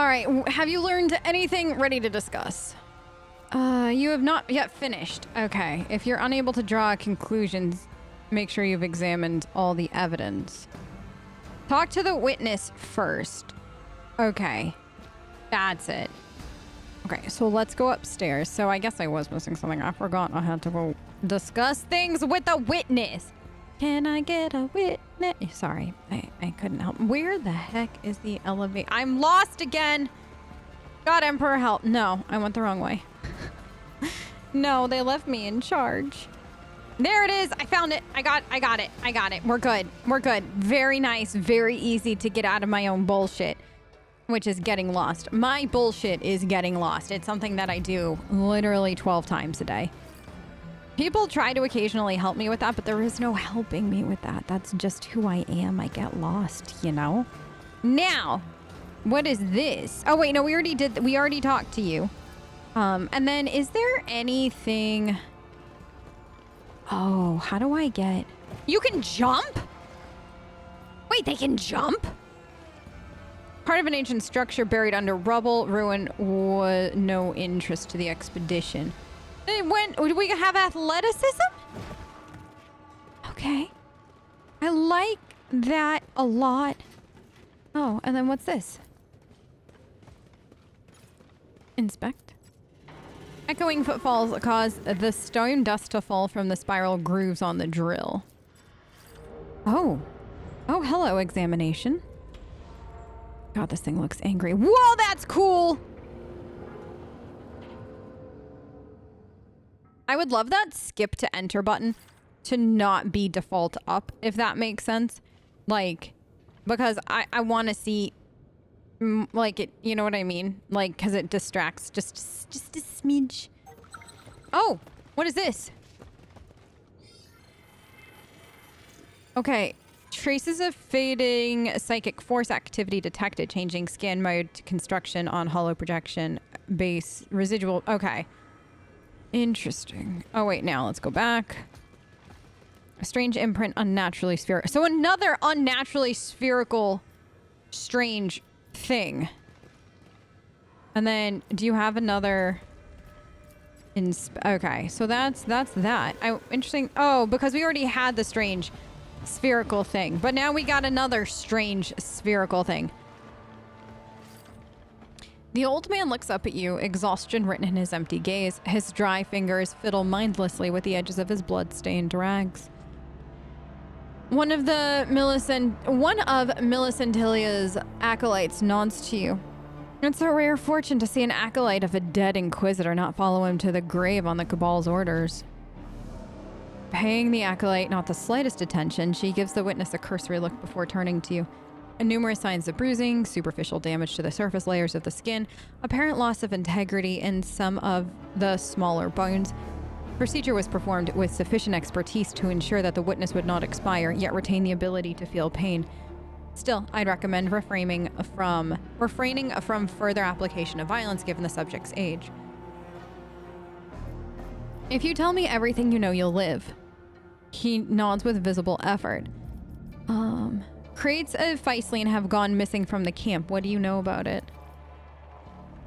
All right, have you learned anything ready to discuss? You have not yet finished. Okay, if you're unable to draw conclusions, make sure you've examined all the evidence. Talk to the witness first. Okay, that's it. Okay, so let's go upstairs. So I guess I was missing something. I forgot I had to go discuss things with a witness. Can I get a witness? Sorry, I couldn't help. Where the heck is the elevator? I'm lost again. God, Emperor, help. No, I went the wrong way. No, they left me in charge. There it is. I found it. I got it. We're good. We're good. Very nice. Very easy to get out of my own bullshit, which is getting lost. My bullshit is getting lost. It's something that I do literally 12 times a day. People try to occasionally help me with that, but there is no helping me with that. That's just who I am. I get lost, you know? Now, what is this? Oh, wait, no, we already talked to you. And then is there anything... Oh, how do I get... You can jump? Wait, they can jump? Part of an ancient structure buried under rubble. Ruin was no interest to the expedition. Do we have athleticism? Okay. I like that a lot. Oh, and then what's this? Inspect. Echoing footfalls cause the stone dust to fall from the spiral grooves on the drill. Oh. Oh, hello, examination. God, this thing looks angry. Whoa, that's cool! I would love that skip to enter button to not be default up, if that makes sense. Like, because I want to see, like, it, you know what I mean? Like, because it distracts just a smidge. Oh, what is this? Okay, traces of fading psychic force activity detected. Changing scan mode to construction on hollow projection base residual. Okay. Interesting. Oh, wait, now let's go back. A strange imprint, unnaturally spherical. So another unnaturally spherical, strange thing. And then, do you have another... Okay, so that's that. Interesting. Oh, because we already had the strange spherical thing. But now we got another strange spherical thing. The old man looks up at you, exhaustion written in his empty gaze. His dry fingers fiddle mindlessly with the edges of his blood-stained rags. One of Millicentilia's acolytes nods to you. It's a rare fortune to see an acolyte of a dead Inquisitor not follow him to the grave on the Cabal's orders. Paying the acolyte not the slightest attention, she gives the witness a cursory look before turning to you. Numerous signs of bruising, superficial damage to the surface layers of the skin, apparent loss of integrity in some of the smaller bones. Procedure was performed with sufficient expertise to ensure that the witness would not expire, yet retain the ability to feel pain. Still, I'd recommend refraining from further application of violence given the subject's age. If you tell me everything you know, you'll live. He nods with visible effort. Crates of Feislein have gone missing from the camp. What do you know about it?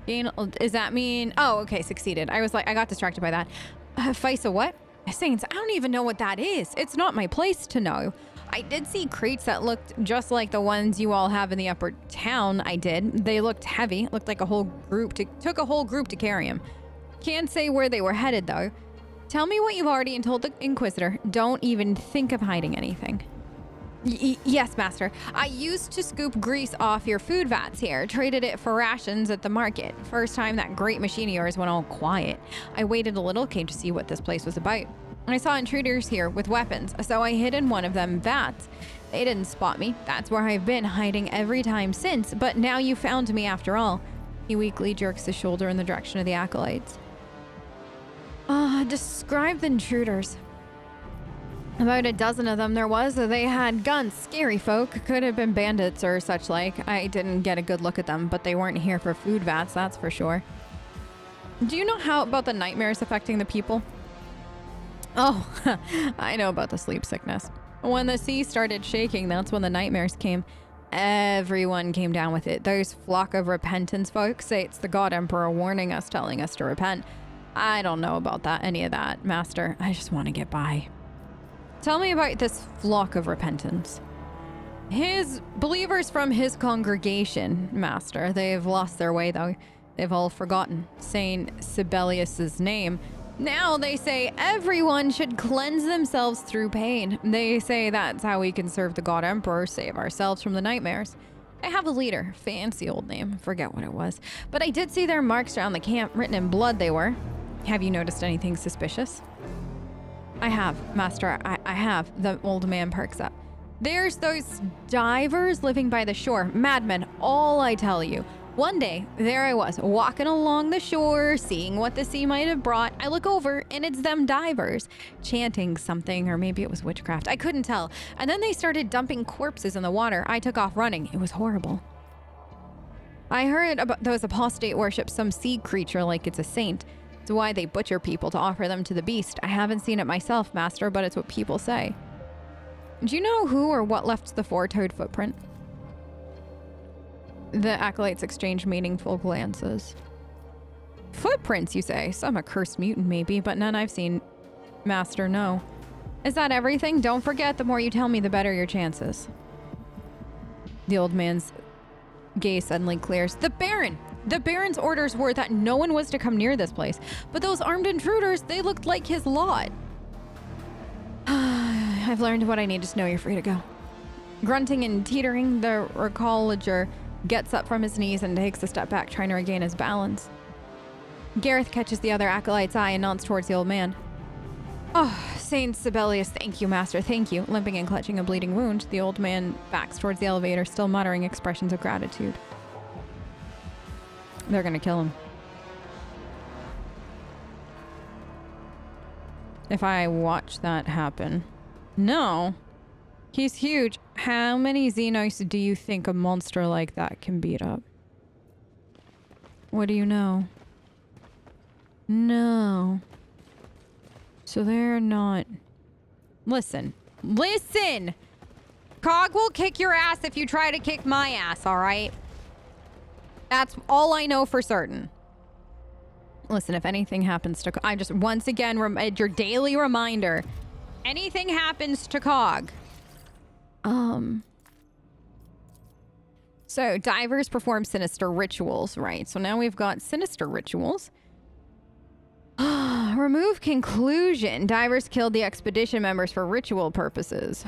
Does that mean... Oh, okay, succeeded. I was like, I got distracted by that. Feis a what? Saints, I don't even know what that is. It's not my place to know. I did see crates that looked just like the ones you all have in the upper town. I did. They looked heavy. Looked like took a whole group to carry them. Can't say where they were headed, though. Tell me what you've already told the Inquisitor. Don't even think of hiding anything. Yes, Master. I used to scoop grease off your food vats here. Traded it for rations at the market. First time that great machine of yours went all quiet. I waited a little, came to see what this place was about. I saw intruders here with weapons, so I hid in one of them vats. They didn't spot me. That's where I've been hiding every time since, but now you found me after all. He weakly jerks his shoulder in the direction of the acolytes. Describe the intruders. About a dozen of them there was. They had guns. Scary folk. Could have been bandits or such like. I didn't get a good look at them, but they weren't here for food vats, that's for sure. Do you know how about the nightmares affecting the people? Oh, I know about the sleep sickness. When the sea started shaking, that's when the nightmares came. everyone came down with it. Those flock of repentance folks say it's the God Emperor warning us, telling us to repent. I don't know about that, any of that, Master. I just want to get by. Tell me about this flock of repentance. His believers from his congregation, Master. They've lost their way, though. They've all forgotten Saint Sibelius's name. Now they say everyone should cleanse themselves through pain. They say that's how we can serve the God Emperor, save ourselves from the nightmares. I have a leader, fancy old name, forget what it was. But I did see their marks around the camp, written in blood they were. Have you noticed anything suspicious? I have, Master, I have. The old man perks up. There's those divers living by the shore, madmen, all I tell you. One day, there I was, walking along the shore, seeing what the sea might have brought. I look over, and it's them divers, chanting something, or maybe it was witchcraft. I couldn't tell. And then they started dumping corpses in the water. I took off running. It was horrible. I heard about those apostate worship some sea creature like it's a saint. It's why they butcher people to offer them to the beast. I haven't seen it myself, Master, but it's what people say. Do you know who or what left the four-toed footprint? The acolytes exchange meaningful glances. Footprints, you say? Some accursed mutant, maybe, but none I've seen. Master, no. Is that everything? Don't forget, the more you tell me, the better your chances. The old man's gaze suddenly clears. The Baron! The Baron's orders were that no one was to come near this place. But those armed intruders, they looked like his lot. I've learned what I need to know. You're free to go. Grunting and teetering, the recolager gets up from his knees and takes a step back, trying to regain his balance. Gareth catches the other acolyte's eye and nods towards the old man. Oh, Saint Sibelius, thank you, Master, thank you. Limping and clutching a bleeding wound, the old man backs towards the elevator, still muttering expressions of gratitude. They're gonna kill him. If I watch that happen. No. He's huge. How many xenos do you think a monster like that can beat up? What do you know? No. So they're not... Listen. Listen! Cog will kick your ass if you try to kick my ass, alright? That's all I know for certain. Listen, if anything happens to... I just, once again, your daily reminder. Anything happens to Cog... So, divers perform sinister rituals, right? So now we've got sinister rituals. Remove conclusion. Divers killed the expedition members for ritual purposes.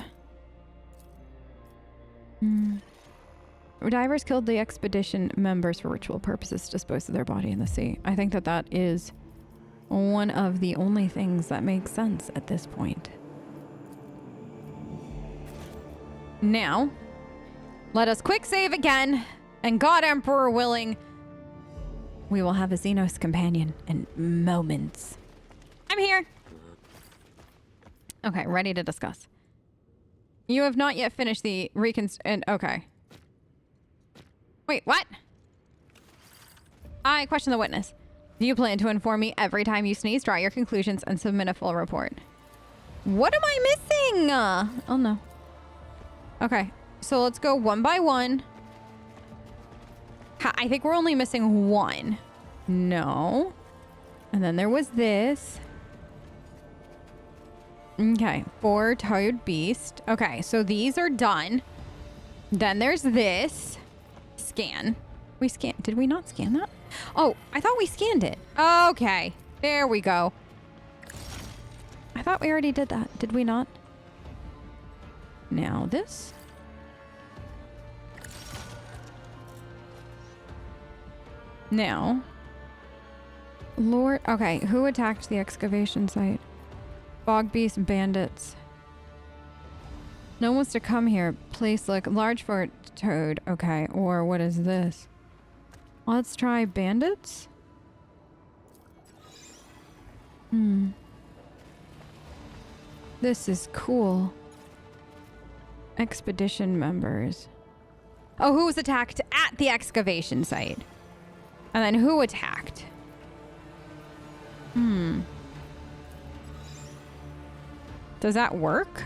Divers killed the expedition members for ritual purposes, disposed of their body in the sea. I think that is one of the only things that makes sense at this point. Now, let us quick save again, and God Emperor willing, we will have a Xenos companion in moments. I'm here. Okay, ready to discuss. You have not yet finished the okay. Wait, what? I question the witness. Do you plan to inform me every time you sneeze, draw your conclusions, and submit a full report? What am I missing? Oh no. Okay, so let's go one by one. I think we're only missing one. No. And then there was this. Okay, four-toed beast. Okay, so these are done. Then there's this. Scan. We scanned. Did we not scan that? Oh, I thought we scanned it. Okay, there we go. I thought we already did that. Did we not? Now this. Now. Lord. Okay, who attacked the excavation site? Bog beast bandits. No one wants to come here. Place like large fort toad. Okay, or what is this? Let's try bandits. This is cool. Expedition members. Oh, who was attacked at the excavation site? And then who attacked? Does that work?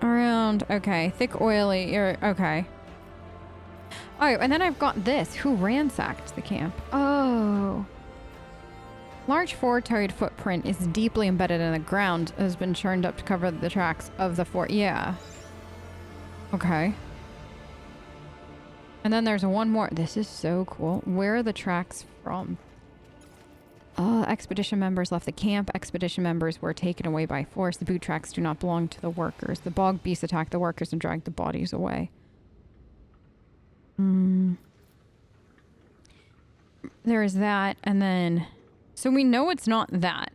Around, okay. Thick, oily, okay. Oh, and then I've got this. Who ransacked the camp? Oh. Large four-toed footprint is deeply embedded in the ground. Has been churned up to cover the tracks of the fort. Yeah. Okay. And then there's one more. This is so cool. Where are the tracks from? Expedition members left the camp. Expedition members were taken away by force. The boot tracks do not belong to the workers. The bog beasts attacked the workers and dragged the bodies away. There is that, and then... So we know it's not that.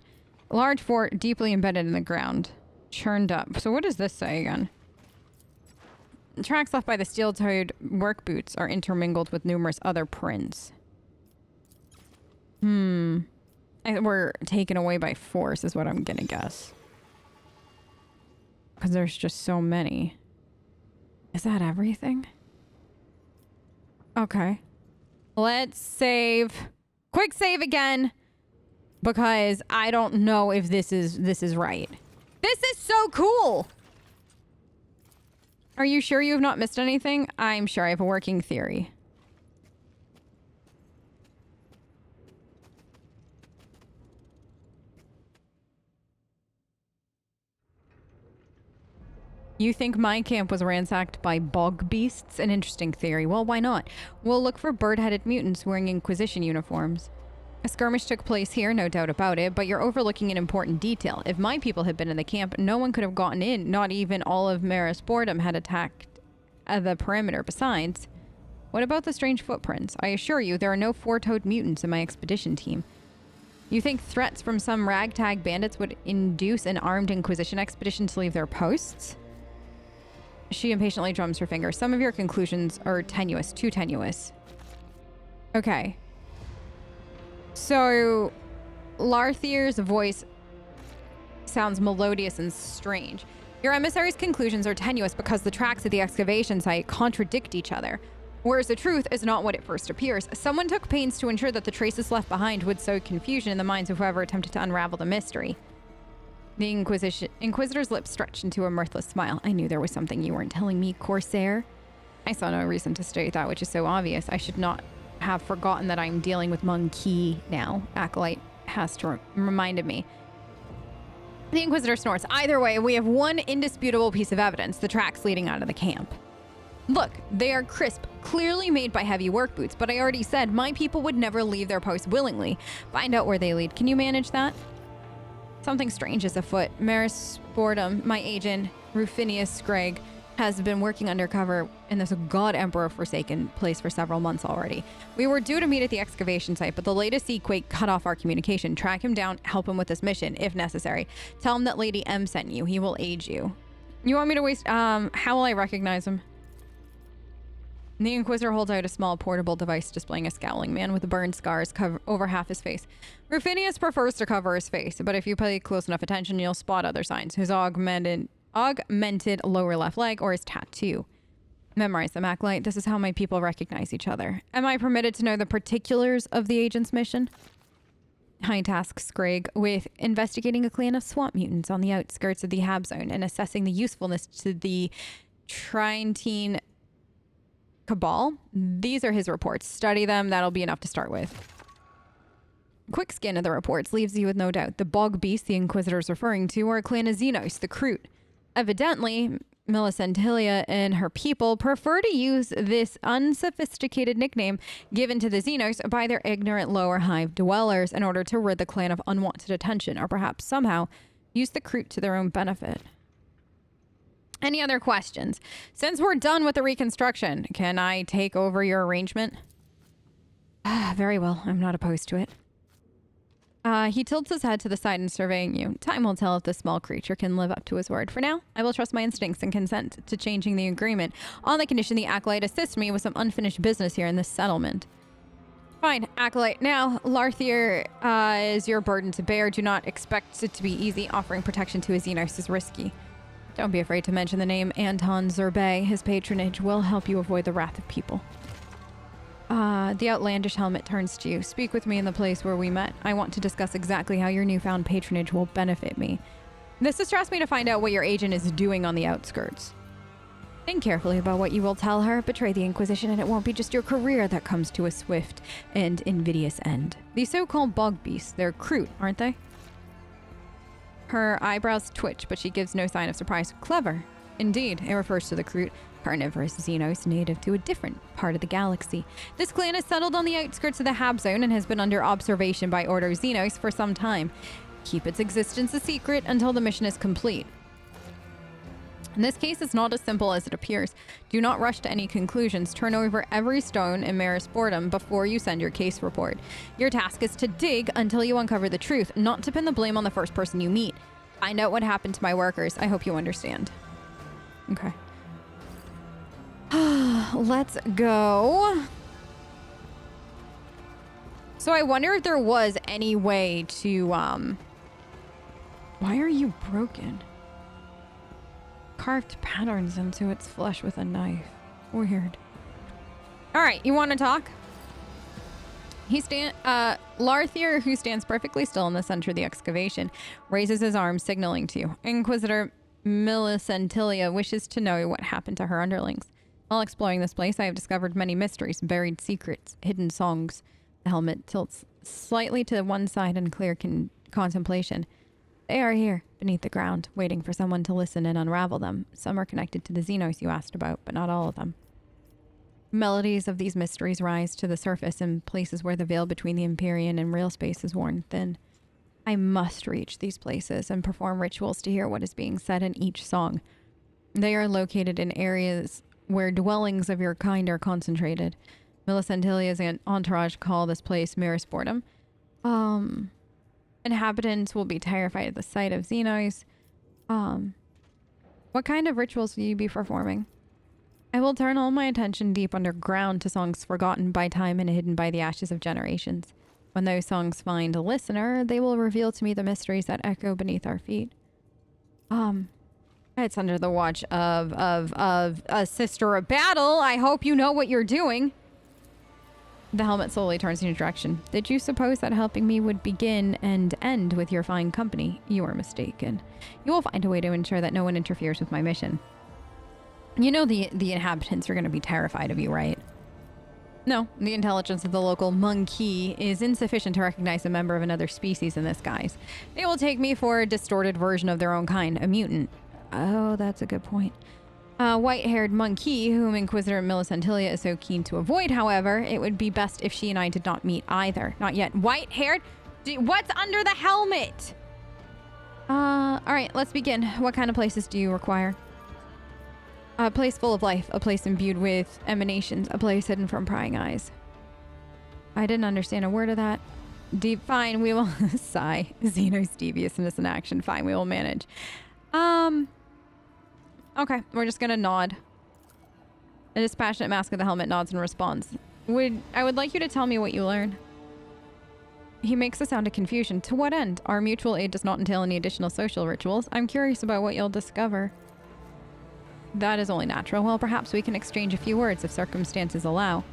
Large fort deeply embedded in the ground. Churned up. So what does this say again? The tracks left by the steel-toed work boots are intermingled with numerous other prints. Were taken away by force is what I'm gonna guess. Because there's just so many. Is that everything? Okay. Let's save. Quick save again. Because I don't know if this is right. This is so cool! Are you sure you have not missed anything? I'm sure I have a working theory. You think my camp was ransacked by bog beasts? An interesting theory. Well, why not? We'll look for bird-headed mutants wearing Inquisition uniforms. A skirmish took place here, no doubt about it, but you're overlooking an important detail. If my people had been in the camp, no one could have gotten in. Not even all of Maris Boredom had attacked the perimeter. Besides, what about the strange footprints? I assure you, there are no four-toed mutants in my expedition team. You think threats from some ragtag bandits would induce an armed Inquisition expedition to leave their posts? She impatiently drums her finger. Some of your conclusions are tenuous, too tenuous. Okay. So, Larthier's voice sounds melodious and strange. Your emissary's conclusions are tenuous because the tracks at the excavation site contradict each other. Whereas the truth is not what it first appears. Someone took pains to ensure that the traces left behind would sow confusion in the minds of whoever attempted to unravel the mystery. The Inquisitor's lips stretched into a mirthless smile. I knew there was something you weren't telling me, Corsair. I saw no reason to state that, which is so obvious. I should not have forgotten that I'm dealing with Monkey now. Acolyte has reminded me. The Inquisitor snorts. Either way, we have one indisputable piece of evidence, the tracks leading out of the camp. Look, they are crisp, clearly made by heavy work boots, but I already said my people would never leave their posts willingly. Find out where they lead. Can you manage that? Something strange is afoot. Maris Boredom, my agent, Rufinius Scragg, has been working undercover in this God Emperor forsaken place for several months already. We were due to meet at the excavation site, but the latest sea quake cut off our communication. Track him down, help him with this mission, if necessary. Tell him that Lady M sent you. He will aid you. You want me to waste... how will I recognize him? The Inquisitor holds out a small portable device displaying a scowling man with burn scars over half his face. Rufinius prefers to cover his face, but if you pay close enough attention, you'll spot other signs. His augmented lower left leg or his tattoo. Memorize them, Acolyte. This is how my people recognize each other. Am I permitted to know the particulars of the agent's mission? I task Scragg with investigating a clan of swamp mutants on the outskirts of the Hab Zone and assessing the usefulness to the Tridentine Cabal. These are his reports. Study them. That'll be enough to start with. Quick scan of the reports leaves you with no doubt. The bog beasts the Inquisitor's referring to are a clan of xenos, the Kroot. Evidently, Millicentilia and her people prefer to use this unsophisticated nickname given to the xenos by their ignorant lower hive dwellers in order to rid the clan of unwanted attention, or perhaps somehow use the Kroot to their own benefit. Any other questions? Since we're done with the reconstruction, can I take over your arrangement? Very well. I'm not opposed to it. He tilts his head to the side and surveying you. Time will tell if this small creature can live up to his word. For now, I will trust my instincts and consent to changing the agreement on the condition the Acolyte assists me with some unfinished business here in this settlement. Fine, Acolyte. Now, Larthier is your burden to bear. Do not expect it to be easy. Offering protection to a xenos is risky. Don't be afraid to mention the name Anton Zerbay. His patronage will help you avoid the wrath of people. The outlandish helmet turns to you. Speak with me in the place where we met. I want to discuss exactly how your newfound patronage will benefit me. This distressed me to find out what your agent is doing on the outskirts. Think carefully about what you will tell her. Betray the Inquisition, and it won't be just your career that comes to a swift and invidious end. These so-called bog beasts, they're crude, aren't they? Her eyebrows twitch, but she gives no sign of surprise. Clever. Indeed, it refers to the crude carnivorous xenos native to a different part of the galaxy. This clan is settled on the outskirts of the Hab Zone and has been under observation by Order Xenos for some time. Keep its existence a secret until the mission is complete. In this case, it's not as simple as it appears. Do not rush to any conclusions. Turn over every stone in Maris Boredom before you send your case report. Your task is to dig until you uncover the truth, not to pin the blame on the first person you meet. Find out what happened to my workers. I hope you understand. Okay. Let's go. So I wonder if there was any way to, Why are you broken? Carved patterns into its flesh with a knife. Weird. All right, you want to talk? Larthier, who stands perfectly still in the center of the excavation, raises his arm, signaling to you. Inquisitor Millicentilia wishes to know what happened to her underlings. While exploring this place, I have discovered many mysteries, buried secrets, hidden songs. The helmet tilts slightly to one side in clear contemplation. They are here, beneath the ground, waiting for someone to listen and unravel them. Some are connected to the xenos you asked about, but not all of them. Melodies of these mysteries rise to the surface in places where the veil between the Empyrean and real space is worn thin. I must reach these places and perform rituals to hear what is being said in each song. They are located in areas where dwellings of your kind are concentrated. Millicentilia's entourage call this place Maris Boredom. Inhabitants will be terrified at the sight of xenos. What kind of rituals will you be performing? I will turn all my attention deep underground to songs forgotten by time and hidden by the ashes of generations. When those songs find a listener, they will reveal to me the mysteries that echo beneath our feet. It's under the watch of a sister of battle. I hope you know what you're doing. The helmet slowly turns in your direction. Did you suppose that helping me would begin and end with your fine company? You are mistaken. You will find a way to ensure that no one interferes with my mission. You know the inhabitants are going to be terrified of you, right? No, the intelligence of the local monkey is insufficient to recognize a member of another species in this guise. They will take me for a distorted version of their own kind, a mutant. Oh, that's a good point. White-haired monkey, whom Inquisitor Millicentilia is so keen to avoid, however, it would be best if she and I did not meet either. Not yet. White-haired? What's under the helmet? All right, let's begin. What kind of places do you require? A place full of life, a place imbued with emanations, a place hidden from prying eyes. I didn't understand a word of that. Fine, we will sigh. Xenos deviousness in action. Fine, we will manage. Okay, we're just gonna nod. A dispassionate mask of the helmet nods in response. I would like you to tell me what you learn. He makes a sound of confusion. To what end? Our mutual aid does not entail any additional social rituals. I'm curious about what you'll discover. That is only natural. Well, perhaps we can exchange a few words if circumstances allow.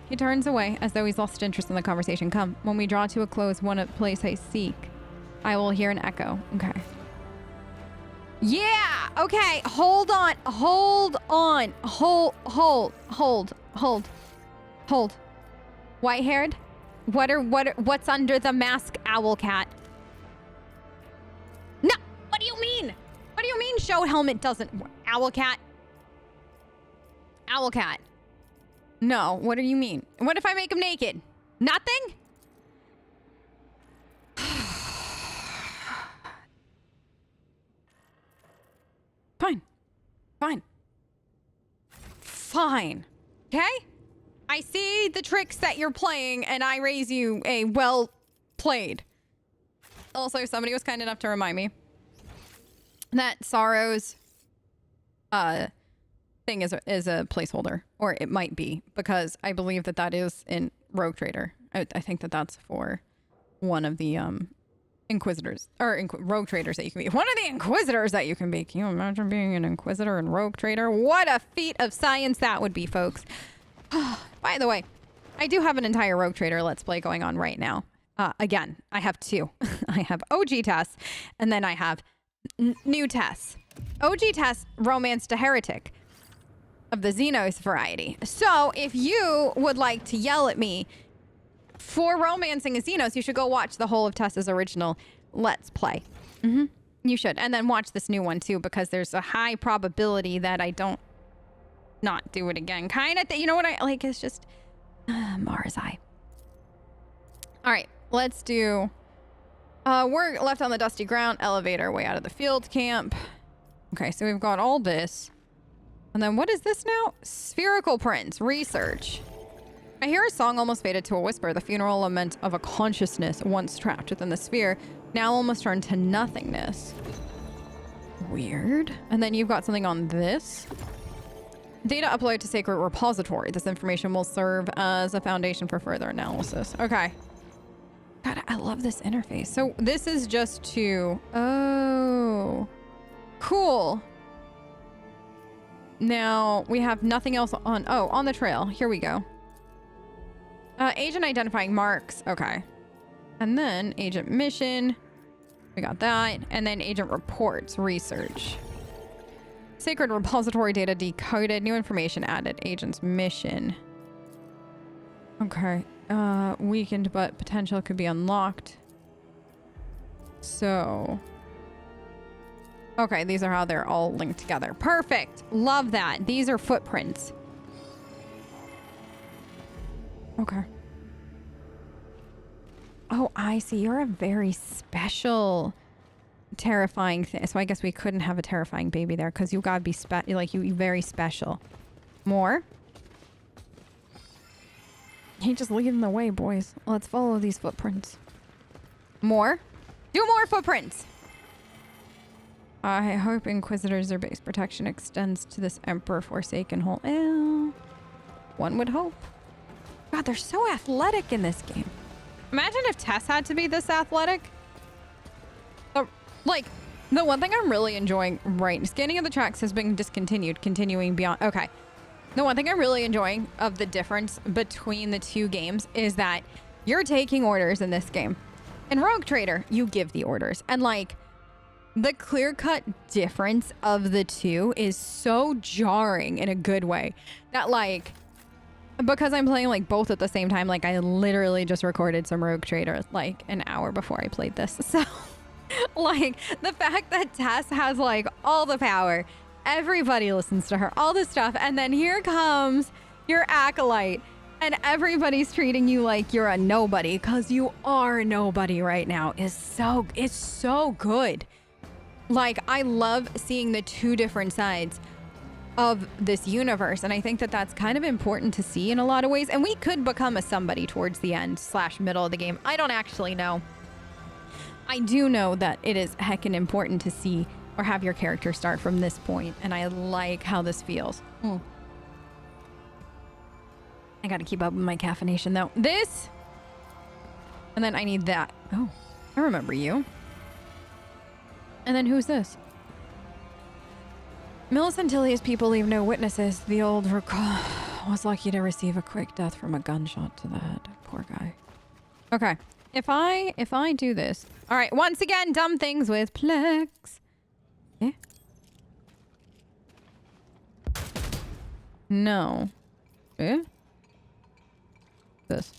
He turns away as though he's lost interest in the conversation. Come, when we draw to a close one place I seek, I will hear an echo. Okay. Yeah! Okay, hold on. Hold on. Hold. White-haired? What's under the mask, Owlcat? No! What do you mean? What do you mean show helmet doesn't... Owlcat? Owlcat. No, what do you mean? What if I make him naked? Nothing? Fine. Okay? I see the tricks that you're playing, and I raise you a well played. Also, somebody was kind enough to remind me that Sorrow's thing is a placeholder, or it might be, because I believe that is in Rogue Trader. I think that's for one of the Inquisitors, or Rogue Traders that you can be. One of the Inquisitors that you can be. Can you imagine being an Inquisitor and Rogue Trader? What a feat of science that would be, folks. By the way, I do have an entire Rogue Trader Let's Play going on right now. Again, I have two. I have OG tests, and then I have New Tess. OG Tess romanced a heretic of the xenos variety. So if you would like to yell at me for romancing a xenos, you should go watch the whole of Tess's original Let's Play. You should. And then watch this new one too, because there's a high probability that I don't not do it again. Kind of you know what I like? It's just Mars Eye. All right, let's do we're left on the dusty ground, elevator way out of the field camp. Okay, so we've got all this. And then what is this now? Spherical prints, research. I hear a song almost faded to a whisper, the funeral lament of a consciousness once trapped within the sphere, now almost turned to nothingness. Weird. And then you've got something on this. Data upload to sacred repository. This information will serve as a foundation for further analysis. Okay. God, I love this interface. So this is just to... Oh. Cool. Now we have nothing else on... Oh, on the trail. Here we go. Agent identifying marks. Okay. And then agent mission. We got that. And then agent reports. Research. Sacred repository data decoded. New information added. Agent's mission. Okay. Weakened, but potential could be unlocked. So... Okay, these are how they're all linked together. Perfect. Love that. These are footprints. Okay. Oh, I see. You're a very special, terrifying thing. So I guess we couldn't have a terrifying baby there because you gotta be you very special. More? He just leading the way, boys. Let's follow these footprints. More? Do more footprints! I hope Inquisitors, their base protection extends to this Emperor Forsaken hole. One would hope. God, they're so athletic in this game. Imagine if Tess had to be this athletic. Like, the one thing I'm really enjoying, right, scanning of the tracks has been discontinued, continuing beyond. Okay. The one thing I'm really enjoying of the difference between the two games is that you're taking orders in this game. In Rogue Trader, you give the orders. And like, the clear-cut difference of the two is so jarring in a good way that like, because I'm playing like both at the same time, like I literally just recorded some Rogue Trader like an hour before I played this. So like the fact that Tess has like all the power, everybody listens to her, all this stuff, and then here comes your acolyte and everybody's treating you like you're a nobody because you are a nobody right now it's so good. Like, I love seeing the two different sides of this universe, and I think that that's kind of important to see in a lot of ways, and we could become a somebody towards the end / middle of the game. I don't actually know. I do know that it is heckin' important to see or have your character start from this point, and I like how this feels. I gotta keep up with my caffeination, though. This! And then I need that. Oh, I remember you. And then who's this? Millicent Tilly's people leave no witnesses. The old recall was lucky to receive a quick death from a gunshot to the head. Poor guy. Okay. If I do this. All right. Once again, dumb things with Plex. Eh? No. Eh? This.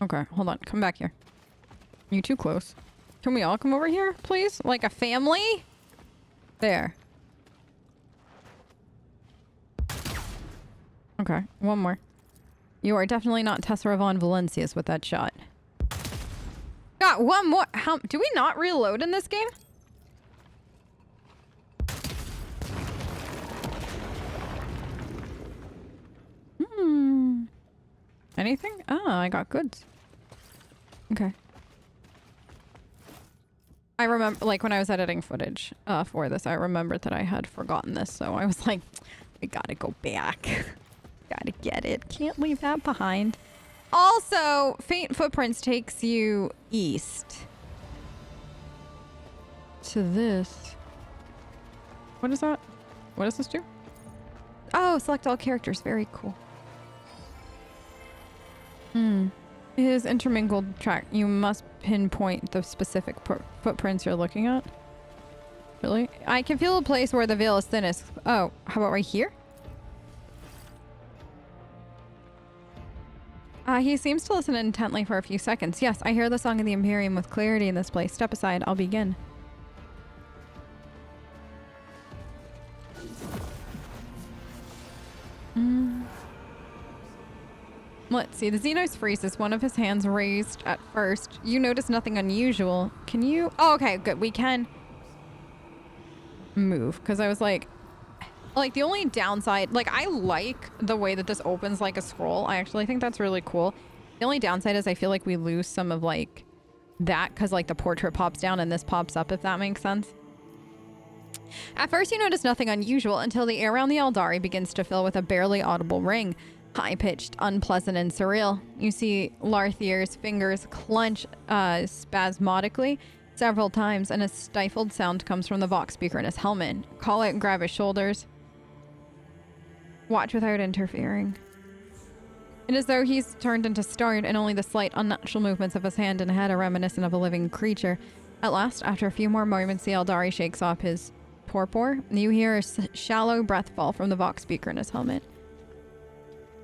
Okay. Hold on. Come back here. You're too close. Can we all come over here, please? Like a family? There. Okay, one more. You are definitely not Tessera von Valencius with that shot. Got one more. How do we not reload in this game? Anything? Oh, I got goods. Okay. I remember, like, when I was editing footage for this, I remembered that I had forgotten this, so I was like, I gotta go back. Gotta get it. Can't leave that behind. Also, Faint Footprints takes you east. To this. What is that? What does this do? Oh, select all characters. Very cool. Is intermingled track. You must pinpoint the specific footprints you're looking at. Really? I can feel a place where the veil is thinnest. Oh, how about right here? He seems to listen intently for a few seconds. Yes, I hear the song of the Empyrean with clarity in this place. Step aside. I'll begin. Let's see. The xenos freezes. One of his hands raised at first. You notice nothing unusual. Can you... Oh, okay, good. We can move. Because I was like the only downside... Like, I like the way that this opens like a scroll. I actually think that's really cool. The only downside is I feel like we lose some of, like, that. Because, like, the portrait pops down and this pops up, if that makes sense. At first, you notice nothing unusual until the air around the Eldari begins to fill with a barely audible ring. High-pitched, unpleasant, and surreal. You see Larthier's fingers clench spasmodically several times, and a stifled sound comes from the Vox speaker in his helmet. Call it and grab his shoulders. Watch without interfering. It is as though he's turned into stone, and only the slight, unnatural movements of his hand and head are reminiscent of a living creature. At last, after a few more moments, the Eldari shakes off his torpor. You hear a shallow breath fall from the Vox speaker in his helmet.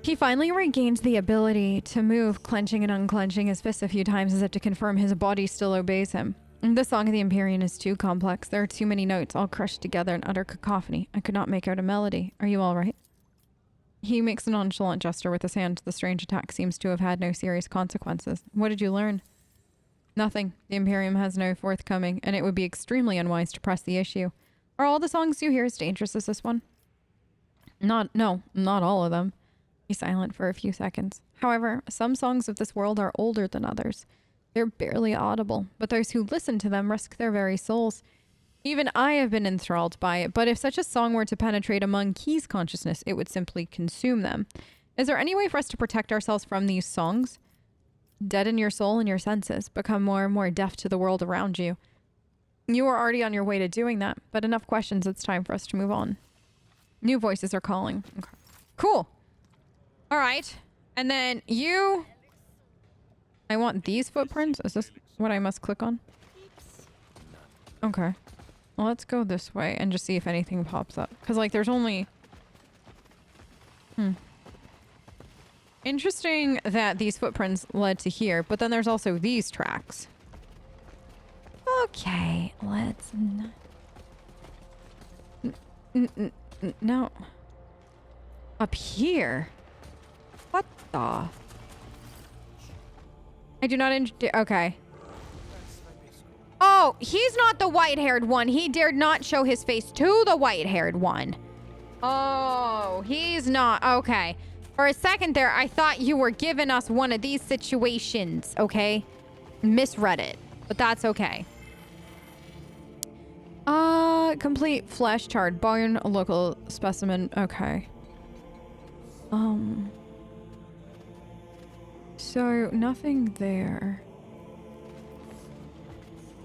He finally regains the ability to move, clenching and unclenching his fists a few times as if to confirm his body still obeys him. The song of the Empyrean is too complex. There are too many notes all crushed together in utter cacophony. I could not make out a melody. Are you all right? He makes a nonchalant gesture with his hand. The strange attack seems to have had no serious consequences. What did you learn? Nothing. The Imperium has no forthcoming, and it would be extremely unwise to press the issue. Are all the songs you hear as dangerous as this one? No, not all of them. He's silent for a few seconds. However, some songs of this world are older than others. They're barely audible, but those who listen to them risk their very souls. Even I have been enthralled by it, but if such a song were to penetrate among Key's consciousness, it would simply consume them. Is there any way for us to protect ourselves from these songs? Deaden your soul and your senses. Become more and more deaf to the world around you. You are already on your way to doing that, but enough questions. It's time for us to move on. New voices are calling. Okay. Cool. All right. And then you... I want these footprints. Is this what I must click on? Okay. Well, let's go this way and just see if anything pops up. Because, like, there's only... Interesting that these footprints led to here, but then there's also these tracks. Okay, let's... No. Up here? What the? I do not... Okay. Oh, he's not the white-haired one. He dared not show his face to the white-haired one. Oh, he's not. Okay. For a second there, I thought you were giving us one of these situations, okay? Misread it, but that's okay. Complete flesh charred bone, a local specimen. Okay. So nothing there.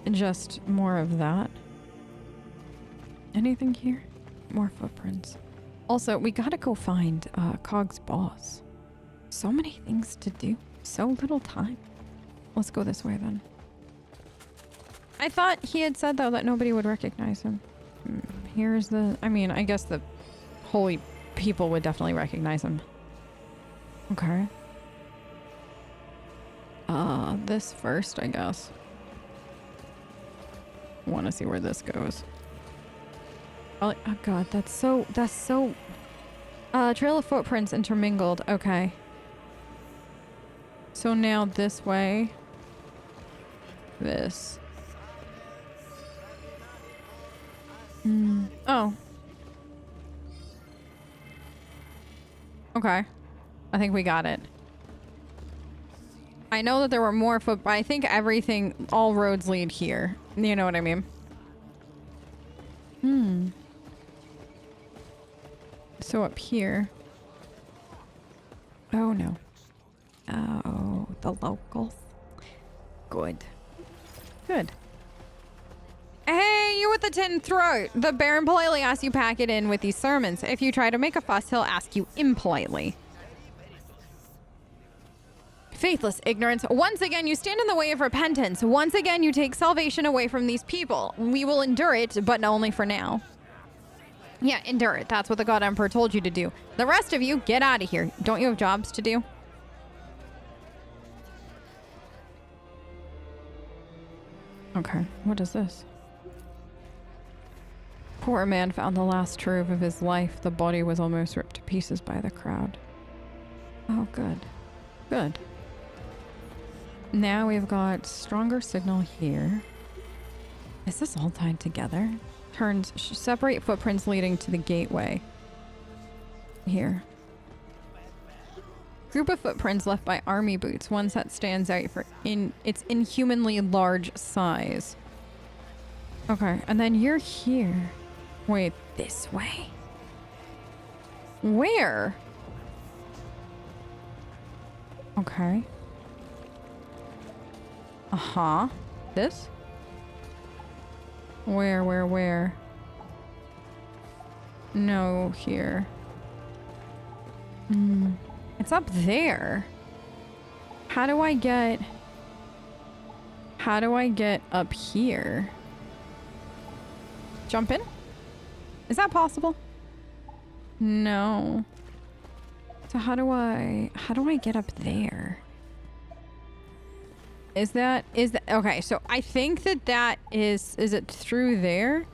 Just more of that. Anything here? More footprints. Also, we gotta go find Cog's boss. So many things to do. So little time. Let's go this way then. I thought he had said though that nobody would recognize him. Here's the... I mean, I guess the holy people would definitely recognize him. Okay. This first, I guess. Want to see where this goes. Oh god, that's so trail of footprints intermingled. Okay. So now this way. This. Oh. Okay. I think we got it. I know that there were more but I think everything, all roads lead here. You know what I mean? So up here. Oh no. Oh, the locals. Good. Good. Hey, you with the tin throat. The Baron politely asks you pack it in with these sermons. If you try to make a fuss, he'll ask you impolitely. faithless ignorance. Once again, you stand in the way of repentance. Once again, you take salvation away from these people. We will endure it, but only for now. Yeah, endure it. That's what the God Emperor told you to do. The rest of you, get out of here. Don't you have jobs to do? Okay, what is this? Poor man found the last trove of his life. The body was almost ripped to pieces by the crowd. Oh, good. Good. Now we've got stronger signal here. Is this all tied together? Turns, separate footprints leading to the gateway. Here. Group of footprints left by army boots. One set stands out for its inhumanly large size. Okay, and then you're here. Wait, this way? Where? Okay. Uh-huh. This? Where? No, here. It's up there. How do I get up here? Jump in? Is that possible? No. So how do I get up there? Is that okay, so I think that is it through there?